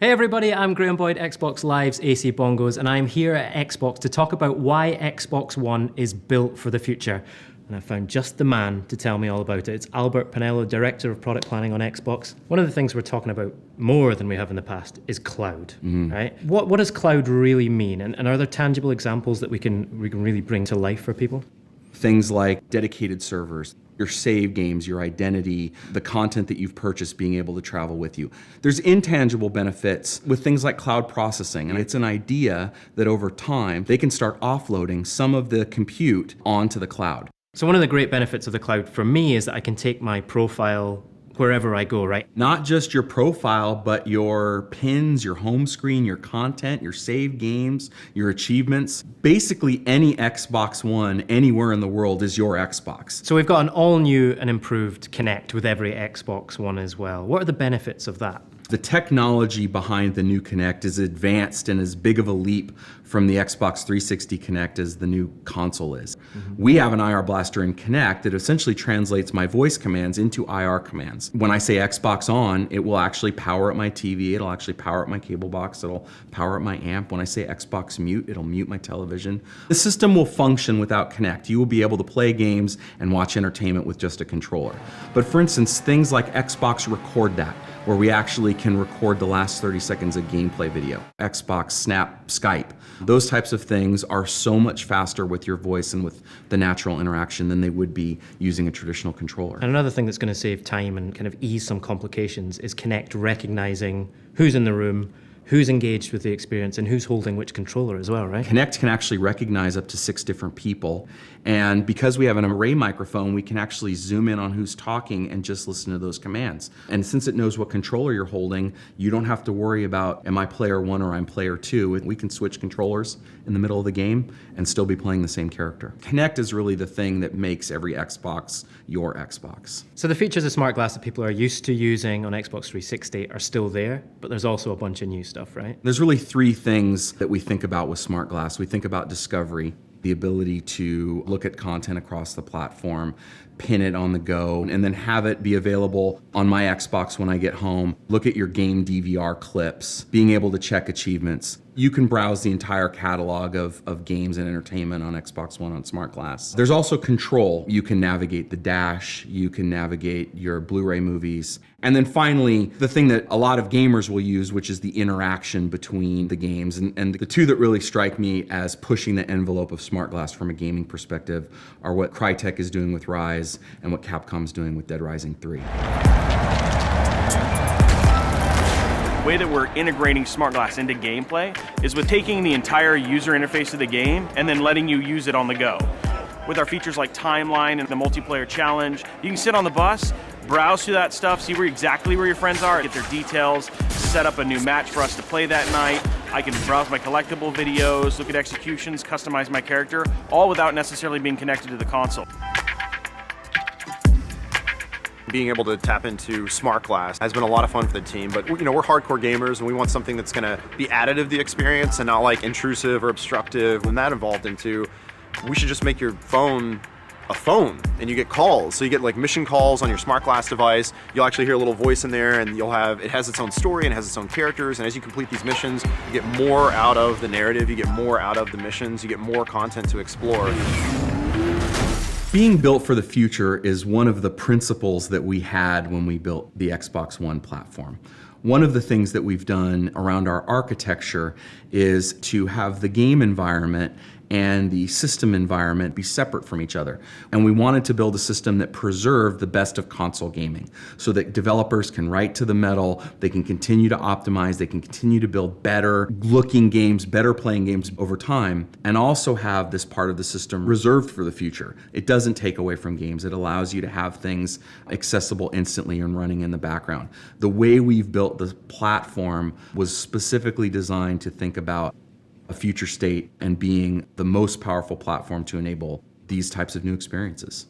Hey everybody, I'm Graham Boyd, Xbox Live's AC Bongos, and I'm here at Xbox to talk about why Xbox One is built for the future. And I found just the man to tell me all about it. It's Альберт Пенелло, Director of Product Planning on Xbox. One of the things we're talking about more than we have in the past is cloud, right? What does cloud really mean? And are there tangible examples that we can really bring to life for people? Things like dedicated servers, your save games, your identity, the content that you've purchased being able to travel with you. There's intangible benefits with things like cloud processing, and it's an idea that over time they can start offloading some of the compute onto the cloud. So one of the great benefits of the cloud for me is that I can take my profile wherever I go, right? Not just your profile, but your pins, your home screen, your content, your saved games, your achievements. Basically, any Xbox One anywhere in the world is your Xbox. So we've got an all-new and improved Kinect with every Xbox One as well. What are the benefits of that? The technology behind the new Kinect is advanced and as big of a leap from the Xbox 360 Kinect as the new console is. We have an IR blaster in Kinect that essentially translates my voice commands into IR commands. When I say Xbox on, it will actually power up my TV, it'll actually power up my cable box, it'll power up my amp. When I say Xbox mute, it'll mute my television. The system will function without Kinect. You will be able to play games and watch entertainment with just a controller. But for instance, things like Xbox Record That, where we actually can record the last 30 seconds of gameplay video. Xbox, Snap, Skype. Those types of things are so much faster with your voice and with the natural interaction than they would be using a traditional controller. And another thing that's going to save time and kind of ease some complications is Kinect recognizing who's in the room, who's engaged with the experience, and who's holding which controller as well, right? Kinect can actually recognize up to 6 different people. And because we have an array microphone, we can actually zoom in on who's talking and just listen to those commands. And since it knows what controller you're holding, you don't have to worry about, am I player 1 or I'm player 2? We can switch controllers in the middle of the game and still be playing the same character. Kinect is really the thing that makes every Xbox your Xbox. So the features of Smart Glass that people are used to using on Xbox 360 are still there, but there's also a bunch of new stuff, right? There's really 3 things that we think about with Smart Glass. We think about discovery, the ability to look at content across the platform, pin it on the go, and then have it be available on my Xbox when I get home. Look at your game DVR clips, being able to check achievements. You can browse the entire catalog of games and entertainment on Xbox One on Smart Glass. There's also control. You can navigate the dash, you can navigate your Blu-ray movies. And then finally, the thing that a lot of gamers will use, which is the interaction between the games. And the 2 that really strike me as pushing the envelope of Smart Glass from a gaming perspective are what Crytek is doing with Rise and what Capcom's doing with Dead Rising 3. The way that we're integrating Smart Glass into gameplay is with taking the entire user interface of the game and then letting you use it on the go. With our features like Timeline and the multiplayer challenge, you can sit on the bus, browse through that stuff, see exactly where your friends are, get their details, set up a new match for us to play that night. I can browse my collectible videos, look at executions, customize my character, all without necessarily being connected to the console. Being able to tap into Smart Glass has been a lot of fun for the team, but we're hardcore gamers and we want something that's gonna be additive to the experience and not like intrusive or obstructive. When that evolved into, we should just make your phone a phone and you get calls. So you get like mission calls on your Smart Glass device. You'll actually hear a little voice in there and it has its own story and it has its own characters. And as you complete these missions, you get more out of the narrative, you get more out of the missions, you get more content to explore. Being built for the future is one of the principles that we had when we built the Xbox One platform. One of the things that we've done around our architecture is to have the game environment and the system environment be separate from each other. And we wanted to build a system that preserved the best of console gaming so that developers can write to the metal, they can continue to optimize, they can continue to build better looking games, better playing games over time, and also have this part of the system reserved for the future. It doesn't take away from games. It allows you to have things accessible instantly and running in the background. The way we've built the platform was specifically designed to think about a future state and being the most powerful platform to enable these types of new experiences.